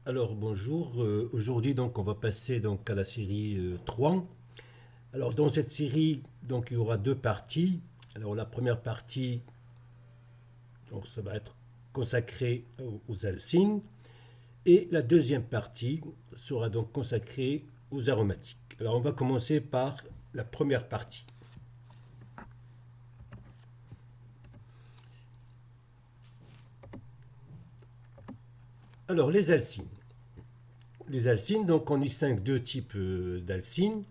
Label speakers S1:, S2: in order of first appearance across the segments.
S1: Alors bonjour, aujourd'hui donc on va passer donc à la série 3. Alors dans cette série donc il y aura deux parties. Alors la première partie donc ça va être consacré aux alcynes et la deuxième partie sera donc consacrée aux aromatiques. Alors on va commencer par la première partie. Alors les alcynes. Les alcynes, donc on distingue deux types d'alcynes.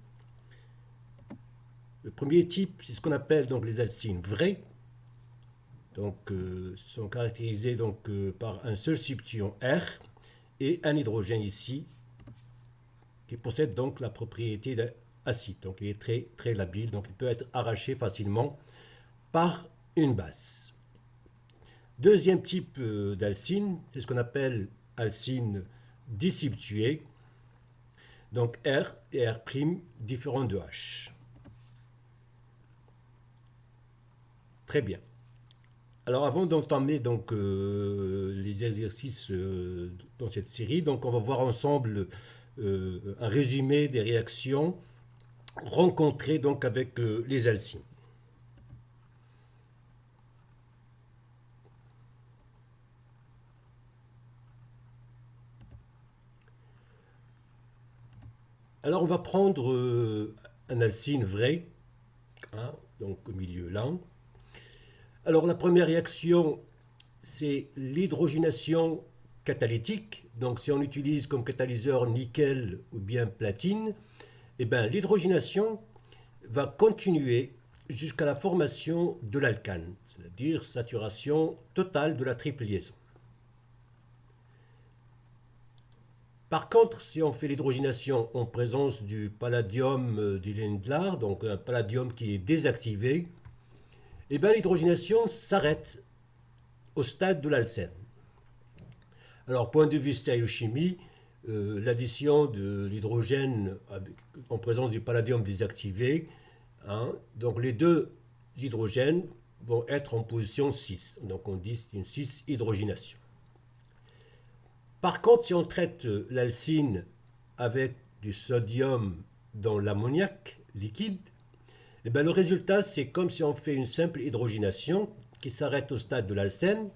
S1: Le premier type, c'est ce qu'on appelle donc les alcynes vraies. Donc, sont caractérisés donc, par un seul substituant R et un hydrogène ici qui possède donc la propriété d'acide. Donc, il est très, très labile, donc il peut être arraché facilement par une base. Deuxième type d'alcyne, c'est ce qu'on appelle alcyne disubstituée. Donc, R et R' différents de H. Très bien. Alors avant d'entamer donc les exercices dans cette série, donc on va voir ensemble un résumé des réactions rencontrées donc avec les alcynes. Alors on va prendre un alcyne vrai, hein, donc au milieu là. Alors la première réaction, c'est l'hydrogénation catalytique. Donc si on utilise comme catalyseur nickel ou bien platine, eh ben, l'hydrogénation va continuer jusqu'à la formation de l'alcane, c'est-à-dire saturation totale de la triple liaison. Par contre, si on fait l'hydrogénation en présence du palladium d'Ilendlar, donc un palladium qui est désactivé, eh bien l'hydrogénation s'arrête au stade de l'alcène. Alors, point de vue stéréochimie, l'addition de l'hydrogène en présence du palladium désactivé, hein, donc les deux hydrogènes vont être en position 6. Donc on dit une 6 hydrogénation. Par contre, si on traite l'alcyne avec du sodium dans l'ammoniac liquide, eh bien, le résultat, c'est comme si on fait une simple hydrogénation qui s'arrête au stade de l'alcène.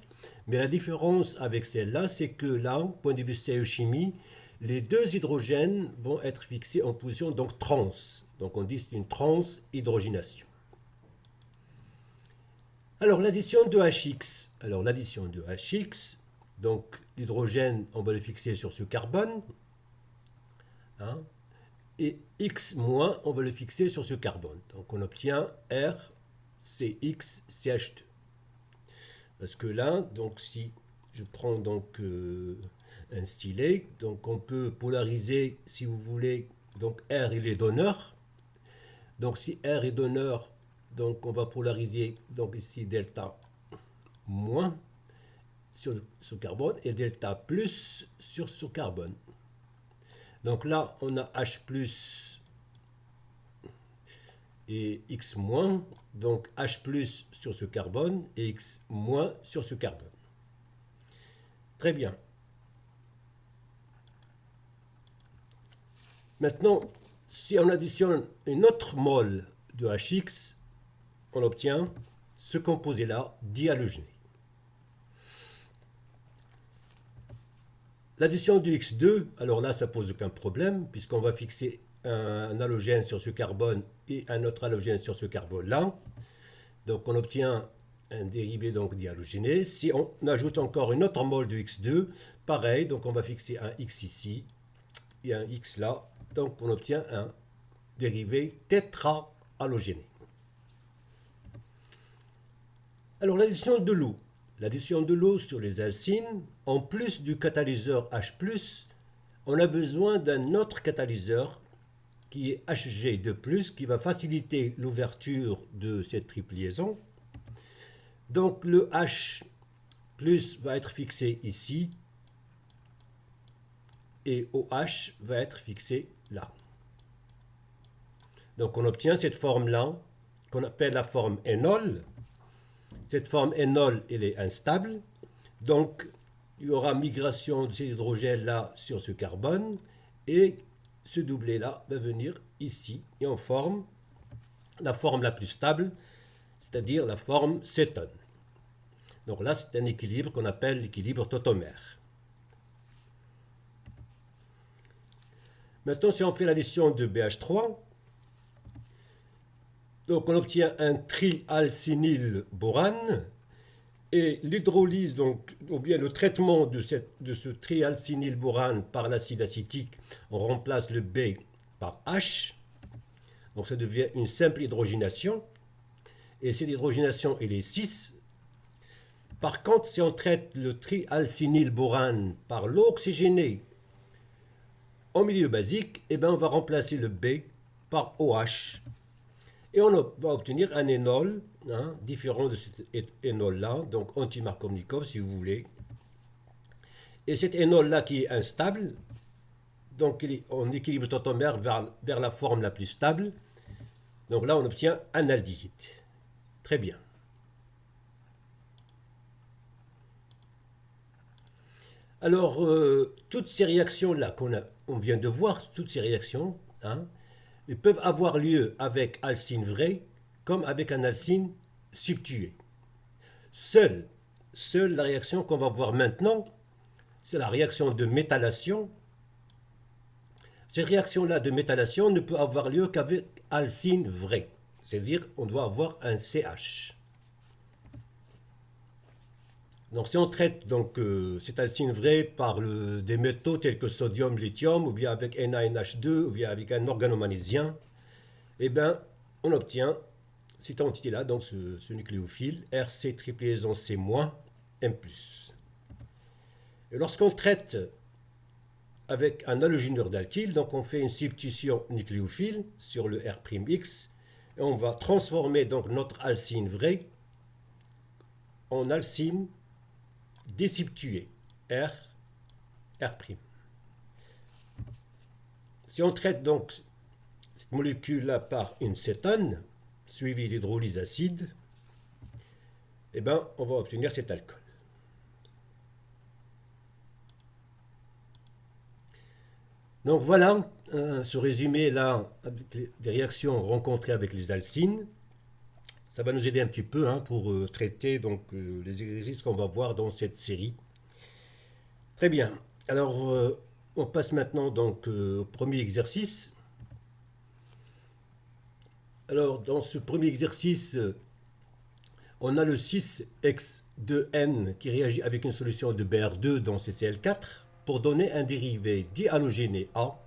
S1: Mais la différence avec celle-là, c'est que là, point de vue stéréochimie, les deux hydrogènes vont être fixés en position donc trans. Donc on dit c'est une transhydrogénation. Alors l'addition de HX. Alors l'addition de HX, donc l'hydrogène, on va le fixer sur ce carbone. Hein, et X-, on va le fixer sur ce carbone. Donc on obtient RCXCH2. Parce que là, donc si je prends donc un stylet, donc on peut polariser, si vous voulez, donc R il est donneur. Donc si R est donneur, donc on va polariser donc ici delta moins sur ce carbone et delta plus sur ce carbone. Donc là, on a H plus et X moins, donc H plus sur ce carbone et X moins sur ce carbone. Très bien. Maintenant, si on additionne une autre mole de HX, on obtient ce composé-là dihalogéné. L'addition du X2, alors là, ça pose aucun problème, puisqu'on va fixer un halogène sur ce carbone et un autre halogène sur ce carbone-là. Donc on obtient un dérivé donc dihalogéné. Si on ajoute encore une autre mole de X2, pareil, donc on va fixer un X ici et un X là. Donc on obtient un dérivé tétrahalogéné. Alors l'addition de l'eau. L'addition de l'eau sur les alcynes, en plus du catalyseur H+, on a besoin d'un autre catalyseur qui est Hg2+, qui va faciliter l'ouverture de cette triple liaison. Donc le H+ va être fixé ici et OH va être fixé là. Donc on obtient cette forme-là, qu'on appelle la forme énol. Cette forme énol, elle est instable. Donc il y aura migration de cet hydrogène-là sur ce carbone, et ce doublé-là va venir ici, et on forme la forme la plus stable, c'est-à-dire la forme cétone. Donc là, c'est un équilibre qu'on appelle l'équilibre tautomère. Maintenant, si on fait l'addition de BH3, donc on obtient un trialcynylborane, et l'hydrolyse, donc, ou bien le traitement de ce trialcynylborane par l'acide acétique, on remplace le B par H, donc ça devient une simple hydrogénation, et cette hydrogénation, elle est 6. Par contre, si on traite le trialcynylborane par l'eau oxygénée en milieu basique, eh bien, on va remplacer le B par OH. Et on va obtenir un énol différent de cet énol-là, donc anti-Markovnikov si vous voulez. Et cet énol-là qui est instable, donc il est en équilibre tautomère vers la forme la plus stable. Donc là, on obtient un aldéhyde. Très bien. Alors, toutes ces réactions-là qu'on vient de voir, toutes ces réactions, elles peuvent avoir lieu avec alcyne vrai comme avec un alcyne substitué. Seule la réaction qu'on va voir maintenant, c'est la réaction de méthylation. Cette réaction-là de méthylation ne peut avoir lieu qu'avec alcyne vrai. C'est-à-dire on doit avoir un CH. Donc si on traite donc, cet alcyne vrai par des métaux tels que sodium, lithium, ou bien avec NaNH2, ou bien avec un organomagnésiien, eh bien on obtient cette entité-là, donc ce nucléophile, RC triple liaison C-, M+. Et lorsqu'on traite avec un halogénure d'alkyle, donc on fait une substitution nucléophile sur le R'X, et on va transformer donc notre alcyne vrai en alcyne désubstitué, R'. Si on traite donc cette molécule-là par une cétone, suivie d'hydrolyse acide, eh bien, on va obtenir cet alcool. Donc voilà, ce résumé-là, avec les réactions rencontrées avec les alcynes, ça va nous aider un petit peu pour traiter donc, les exercices qu'on va voir dans cette série. Très bien. Alors, on passe maintenant donc, au premier exercice. Alors, dans ce premier exercice, on a le 6x2n qui réagit avec une solution de Br2 dans CCl4 pour donner un dérivé dihalogéné A.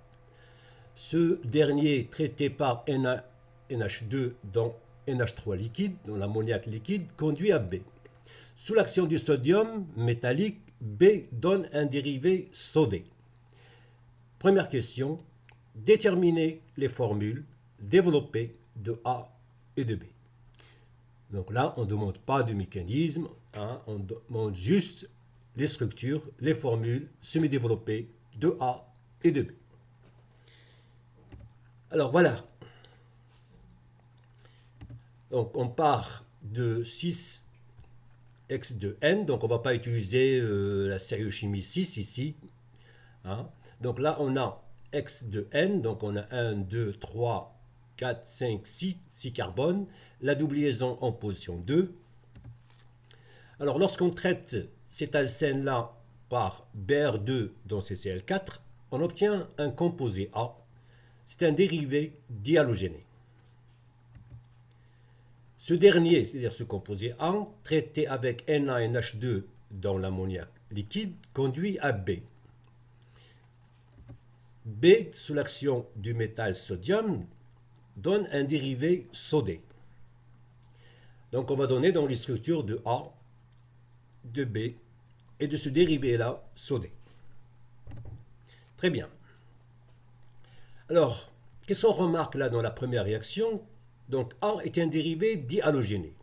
S1: Ce dernier traité par NaNH2 dans NH3 liquide, dans l'ammoniac liquide, conduit à B. Sous l'action du sodium métallique, B donne un dérivé sodé. Première question, déterminer les formules développées de A et de B. Donc là, on ne demande pas de mécanisme, on demande juste les structures, les formules semi-développées de A et de B. Alors voilà. Donc on part de 6x de n, donc on ne va pas utiliser la stéréochimie 6 ici. Donc là on a x de n, donc on a 1, 2, 3, 4, 5, 6 carbones, la double liaison en position 2. Alors lorsqu'on traite cet alcène-là par Br2 dans CCl4, on obtient un composé A. C'est un dérivé dihalogéné. Ce dernier, c'est-à-dire ce composé A, traité avec NaNH2 dans l'ammoniac liquide, conduit à B. B, sous l'action du métal sodium, donne un dérivé sodé. Donc on va donner dans les structures de A, de B et de ce dérivé-là sodé. Très bien. Alors, qu'est-ce qu'on remarque là dans la première réaction? Donc A est un dérivé dihalogéné.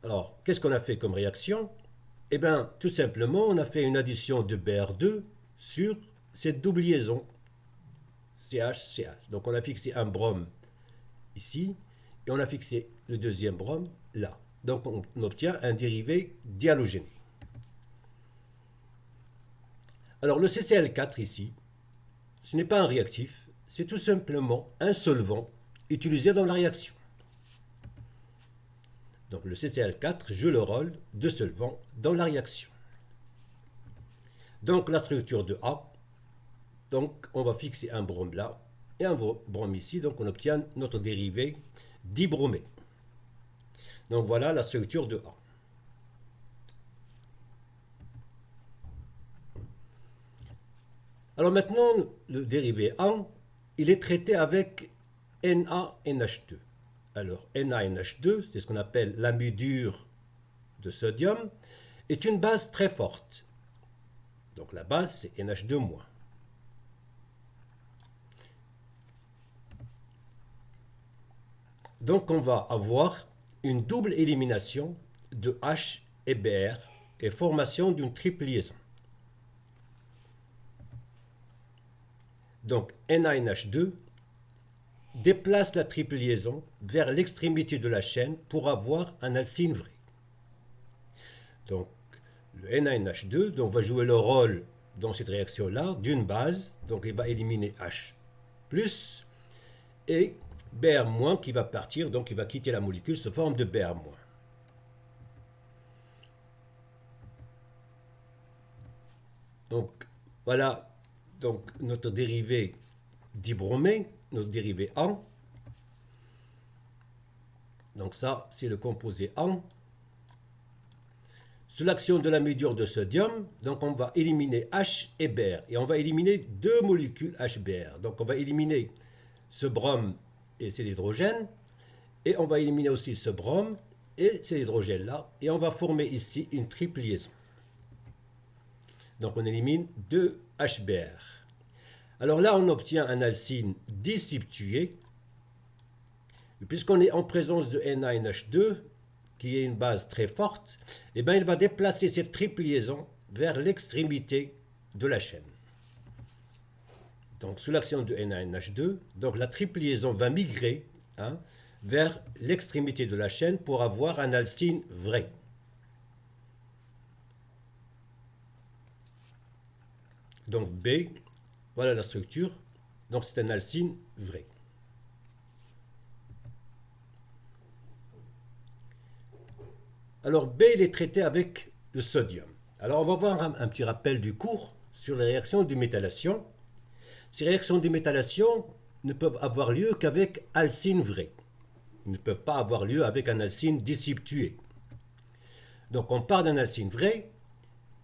S1: Alors, qu'est-ce qu'on a fait comme réaction? Eh bien, tout simplement, on a fait une addition de Br2 sur cette double liaison CH-CH. Donc on a fixé un brome ici et on a fixé le deuxième brome là. Donc on obtient un dérivé dihalogéné. Alors le CCl4 ici, ce n'est pas un réactif, c'est tout simplement un solvant utilisé dans la réaction. Donc le CCl4 joue le rôle de solvant dans la réaction. Donc la structure de A, donc on va fixer un brome là et un brome ici, donc on obtient notre dérivé dibromé. Donc voilà la structure de A. Alors maintenant, le dérivé A, il est traité avec NaNH2. Alors NaNH2, c'est ce qu'on appelle l'amidure de sodium, est une base très forte. Donc la base, c'est NH2-. Donc on va avoir une double élimination de H et Br et formation d'une triple liaison. Donc NaNH2 déplace la triple liaison vers l'extrémité de la chaîne pour avoir un alcyne vrai. Donc le NaNH2 donc, va jouer le rôle dans cette réaction-là d'une base, donc il va éliminer H+, et Br- qui va partir, donc il va quitter la molécule sous forme de Br-. Donc voilà donc, notre dérivé dibromé, notre dérivé A. Donc ça, c'est le composé A. Sous l'action de l'amidure de sodium, donc on va éliminer H et Br. Et on va éliminer deux molécules HBr. Donc on va éliminer ce brome et cet hydrogène. Et on va éliminer aussi ce brome et cet hydrogène-là. Et on va former ici une triple liaison. Donc on élimine deux HBr. Alors là, on obtient un alcyne disubstitué. Puisqu'on est en présence de NaNH2, qui est une base très forte, eh bien, il va déplacer cette triple liaison vers l'extrémité de la chaîne. Donc, sous l'action de NaNH2, donc la triple liaison va migrer vers l'extrémité de la chaîne pour avoir un alcyne vrai. Donc, B, voilà la structure. Donc, c'est un alcyne vrai. Alors B, il est traité avec le sodium. Alors on va voir un petit rappel du cours sur les réactions de méthylation. Ces réactions de méthylation ne peuvent avoir lieu qu'avec alcyne vrai. Ils ne peuvent pas avoir lieu avec un alcyne disubstitué. Donc on part d'un alcyne vrai.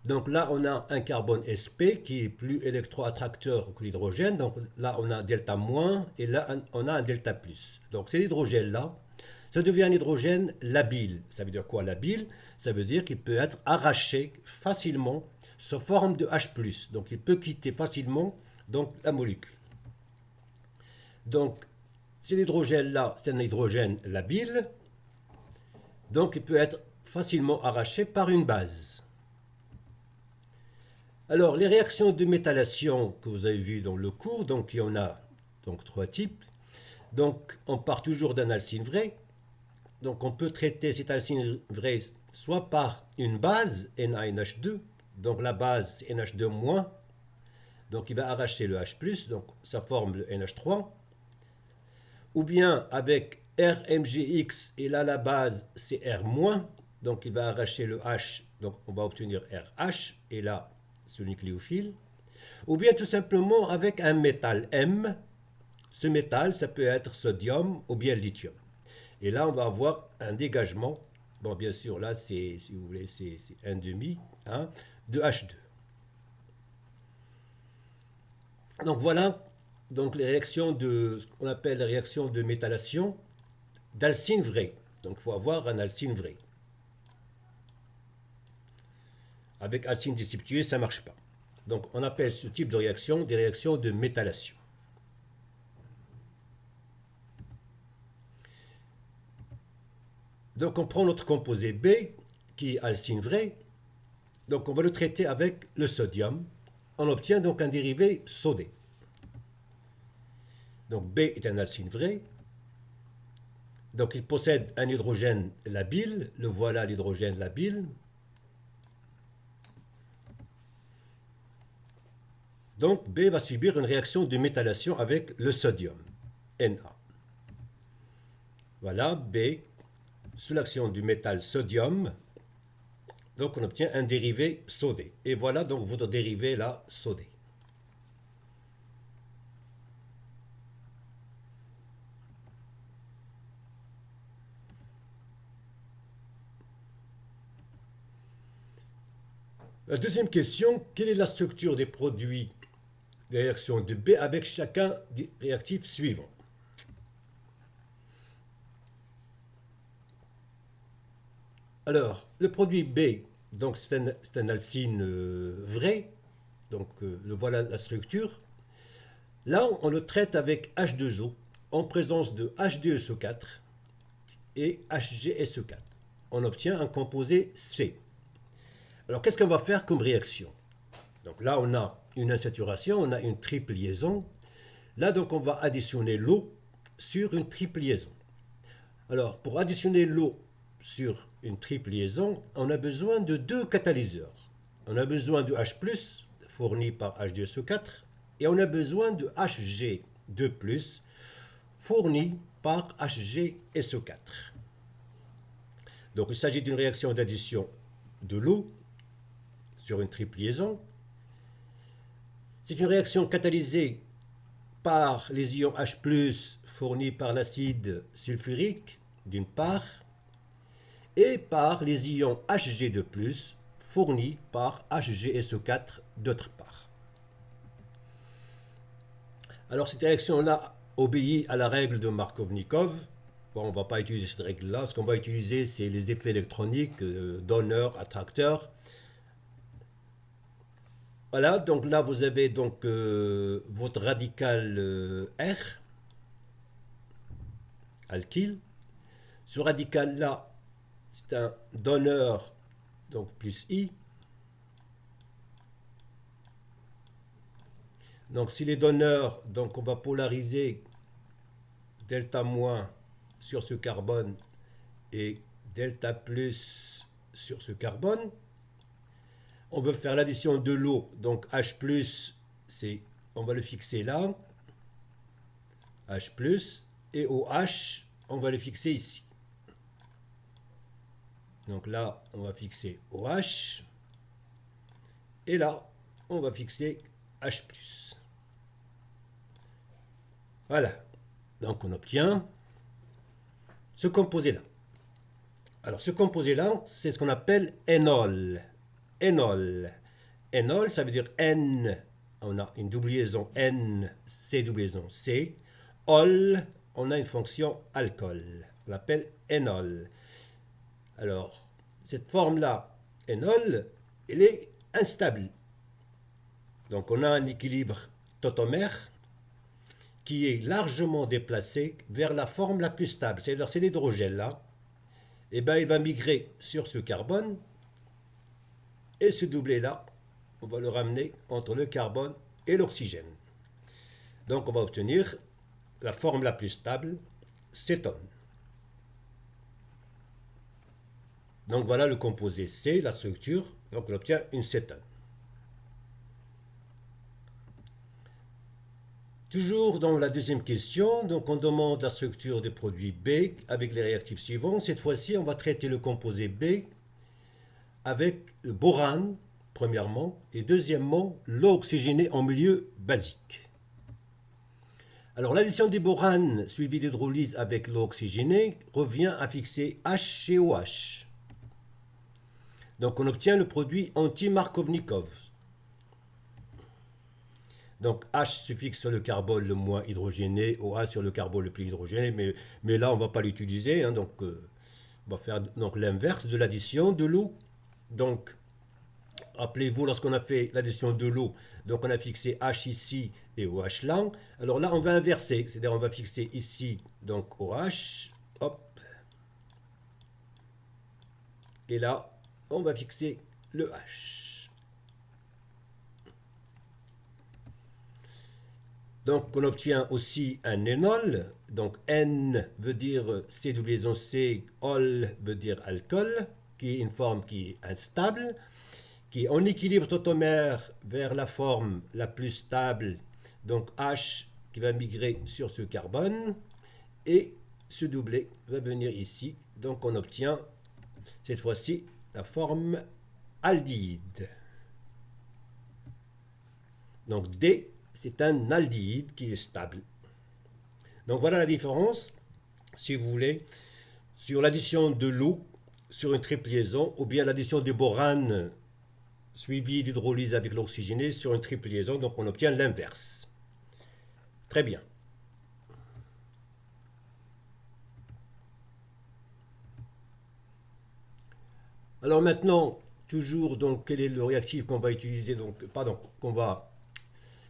S1: Donc là on a un carbone sp qui est plus électroattracteur que l'hydrogène. Donc là on a un delta moins et là on a un delta plus. Donc c'est l'hydrogène là. Ça devient un hydrogène labile. Ça veut dire quoi labile? Ça veut dire qu'il peut être arraché facilement sous forme de H+. Donc il peut quitter facilement donc, la molécule. Donc cet hydrogène-là, c'est un hydrogène labile. Donc il peut être facilement arraché par une base. Alors les réactions de méthylation que vous avez vues dans le cours, donc il y en a donc, trois types. Donc on part toujours d'un alcyne vrai. Donc on peut traiter cet alcyne vrai soit par une base NaNH2, donc la base c'est NH2-, donc il va arracher le H+, donc ça forme le NH3, ou bien avec RMGX, et là la base c'est R-, donc il va arracher le H, donc on va obtenir RH, et là ce nucléophile, ou bien tout simplement avec un métal M. Ce métal, ça peut être sodium ou bien lithium. Et là, on va avoir un dégagement. Bon, bien sûr, là, c'est, si vous voulez, c'est 1,5 de H2. Donc voilà donc les réactions de ce qu'on appelle les réactions de méthylation d'alcyne vrai. Donc il faut avoir un alcyne vrai. Avec alcyne disubstitué, ça ne marche pas. Donc on appelle ce type de réaction des réactions de méthylation. Donc on prend notre composé B, qui est alcyne vrai. Donc on va le traiter avec le sodium. On obtient donc un dérivé sodé. Donc B est un alcyne vrai. Donc il possède un hydrogène labile. Le voilà l'hydrogène labile. Donc B va subir une réaction de méthylation avec le sodium, Na. Voilà, B, sous l'action du métal sodium, donc on obtient un dérivé sodé. Et voilà donc votre dérivé là, sodé. La deuxième question, quelle est la structure des produits des réactions de B avec chacun des réactifs suivants? Alors, le produit B, donc c'est un alcyne vrai, donc voilà la structure. Là, on le traite avec H2O en présence de H2SO4 et HgSO4. On obtient un composé C. Alors, qu'est-ce qu'on va faire comme réaction? Donc là, on a une insaturation, on a une triple liaison. Là, donc, on va additionner l'eau sur une triple liaison. Alors, pour additionner l'eau sur une triple liaison, on a besoin de deux catalyseurs. On a besoin de H+, fourni par H2SO4, et on a besoin de Hg2+, fourni par HgSO4. Donc, il s'agit d'une réaction d'addition de l'eau sur une triple liaison. C'est une réaction catalysée par les ions H+, fournis par l'acide sulfurique, d'une part, et par les ions Hg2+, fournis par HgSO4, d'autre part. Alors, cette réaction-là obéit à la règle de Markovnikov. Bon, on ne va pas utiliser cette règle-là. Ce qu'on va utiliser, c'est les effets électroniques, donneur, attracteur. Voilà, donc là, vous avez donc votre radical R, alkyle. Ce radical-là, c'est un donneur, donc plus I. Donc, si les donneurs, donc on va polariser delta moins sur ce carbone et delta plus sur ce carbone. On veut faire l'addition de l'eau, donc H+, on va le fixer là, H+, et OH, on va le fixer ici. Donc là, on va fixer OH, et là, on va fixer H+. Voilà, donc on obtient ce composé-là. Alors ce composé-là, c'est ce qu'on appelle énol. Énol. Énol, ça veut dire N, on a une double liaison N, C double liaison C. Ol, on a une fonction alcool. On l'appelle énol. Alors, cette forme-là, énol, elle est instable. Donc on a un équilibre tautomère qui est largement déplacé vers la forme la plus stable. C'est-à-dire c'est l'hydrogène là. Et bien il va migrer sur ce carbone. Et ce doublé là, on va le ramener entre le carbone et l'oxygène. Donc on va obtenir la forme la plus stable, cétone. Donc voilà le composé C, la structure. Donc on obtient une cétone. Toujours dans la deuxième question, donc on demande la structure des produits B avec les réactifs suivants. Cette fois-ci, on va traiter le composé B avec le borane, premièrement, et deuxièmement, l'eau oxygénée en milieu basique. Alors l'addition des boranes suivie d'hydrolyse avec l'eau oxygénée revient à fixer H et OH. Donc on obtient le produit anti-Markovnikov. Donc H se fixe sur le carbone le moins hydrogéné, OH sur le carbone le plus hydrogéné, mais là on ne va pas l'utiliser, hein, donc on va faire l'inverse de l'addition de l'eau. Donc rappelez-vous, lorsqu'on a fait l'addition de l'eau, donc on a fixé H ici et OH là. Alors là on va inverser, c'est-à-dire on va fixer ici donc OH, hop, et là on va fixer le H. Donc on obtient aussi un énol, donc N veut dire C double liaison C, ol veut dire alcool, qui est une forme qui est instable, qui est en équilibre tautomère vers la forme la plus stable, donc H qui va migrer sur ce carbone, et ce doublet va venir ici. Donc on obtient cette fois-ci la forme aldéhyde. Donc D, c'est un aldéhyde qui est stable. Donc voilà la différence, si vous voulez, sur l'addition de l'eau sur une triple liaison, ou bien l'addition du borane suivi d'hydrolyse avec l'oxygéné sur une triple liaison. Donc on obtient l'inverse. Très bien. Alors maintenant, toujours, donc, quel est le réactif qu'on va utiliser, donc, pardon,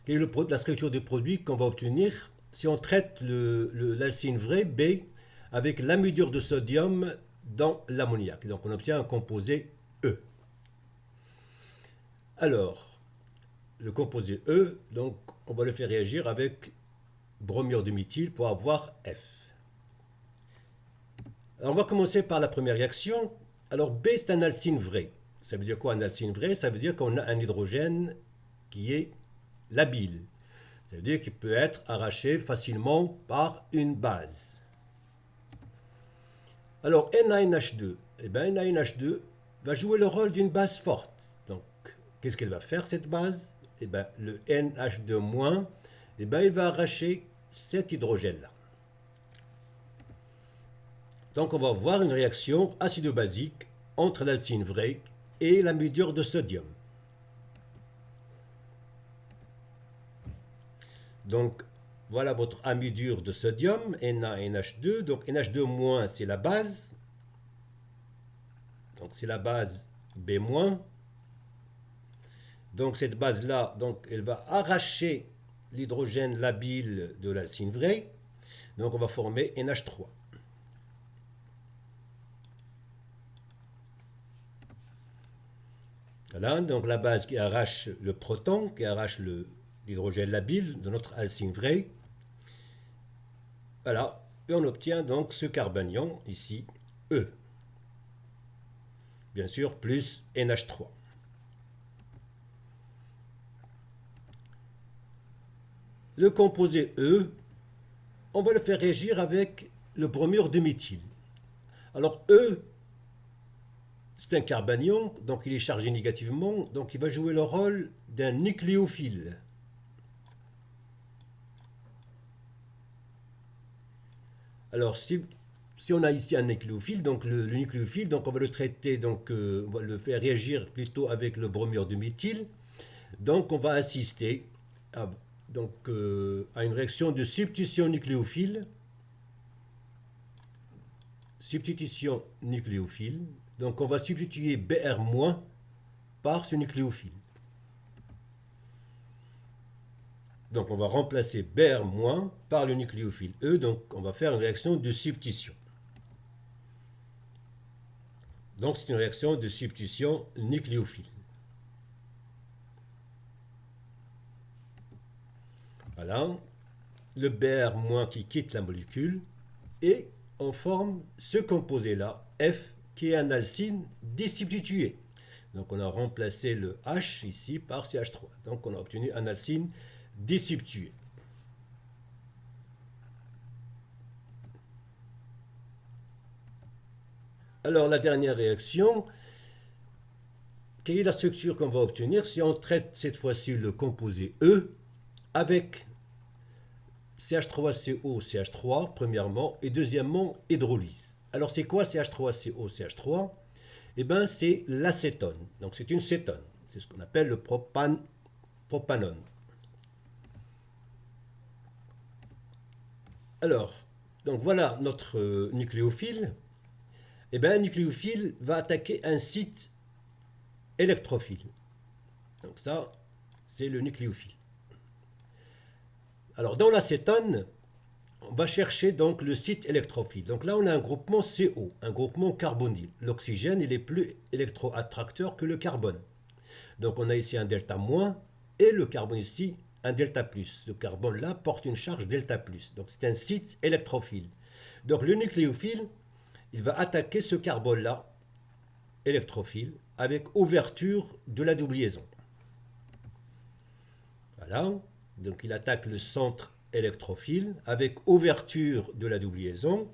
S1: quelle est la structure du produit qu'on va obtenir si on traite l'alcyne vraie, B, avec l'amidure de sodium dans l'ammoniac. Donc on obtient un composé E. Alors, le composé E, donc, on va le faire réagir avec bromure de méthyle pour avoir F. Alors, on va commencer par la première réaction. Alors, B, c'est un alcyne vrai. Ça veut dire quoi un alcyne vrai? Ça veut dire qu'on a un hydrogène qui est labile. Ça veut dire qu'il peut être arraché facilement par une base. Alors, NaNH2, eh bien, NaNH2 va jouer le rôle d'une base forte. Donc, qu'est-ce qu'elle va faire, cette base? Eh bien, le NH2-, eh bien, il va arracher cet hydrogène-là. Donc, on va voir une réaction acido-basique entre l'alcyne vraie et l'amidure de sodium. Donc, voilà votre amidure de sodium, NaNH2. Donc, NH2-, c'est la base. Donc, c'est la base B-. Donc, cette base-là, donc, elle va arracher l'hydrogène labile de l'alcyne vraie. Donc, on va former NH3. Voilà, donc la base qui arrache le proton, qui arrache l'hydrogène labile de notre alcyne vraie. Voilà, et on obtient donc ce carbanion ici, E. Bien sûr, plus NH3. Le composé E, on va le faire réagir avec le bromure de méthyle. Alors E, c'est un carbanion, donc il est chargé négativement, donc il va jouer le rôle d'un nucléophile. Alors si on a ici un nucléophile, donc le nucléophile, donc on va le traiter, donc on va le faire réagir plutôt avec le bromure de méthyle. Donc on va assister à, à une réaction de substitution nucléophile. Substitution nucléophile. Donc on va substituer Br- par ce nucléophile. Donc on va remplacer Br- par le nucléophile E. Donc on va faire une réaction de substitution. Donc c'est une réaction de substitution nucléophile. Voilà. Le Br- qui quitte la molécule et on forme ce composé-là, F, qui est un alcyne désubstitué. Donc on a remplacé le H ici par CH3. Donc on a obtenu un alcyne désubstitué. Alors la dernière réaction, quelle est la structure qu'on va obtenir si on traite cette fois-ci le composé E avec CH3CO, CH3, premièrement, et deuxièmement, hydrolyse. Alors, c'est quoi CH3CO, CH3? Eh bien, c'est l'acétone. Donc, c'est une cétone. C'est ce qu'on appelle le propanone. Alors, donc voilà notre nucléophile. Eh bien, un nucléophile va attaquer un site électrophile. Donc ça, c'est le nucléophile. Alors, dans l'acétone, on va chercher donc le site électrophile. Donc là, on a un groupement CO, un groupement carbonyle. L'oxygène, il est plus électroattracteur que le carbone. Donc on a ici un delta-, et le carbone ici, un delta+. Ce carbone-là porte une charge delta+. Donc c'est un site électrophile. Donc le nucléophile, il va attaquer ce carbone-là électrophile avec ouverture de la double liaison. Voilà, donc il attaque le centre électrophile avec ouverture de la double liaison.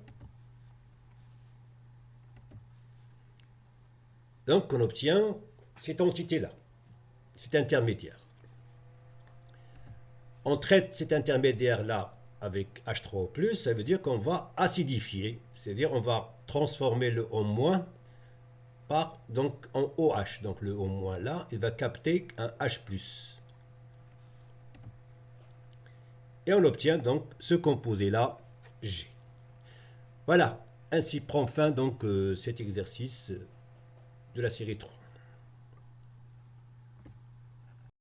S1: Donc on obtient cette entité-là, cet intermédiaire. On traite cet intermédiaire-là avec H3O+, ça veut dire qu'on va acidifier, c'est-à-dire on va transformer le O- par, donc, en OH. Donc le O- là, il va capter un H+. Et on obtient donc ce composé-là, G. Voilà, ainsi prend fin donc cet exercice de la série 3.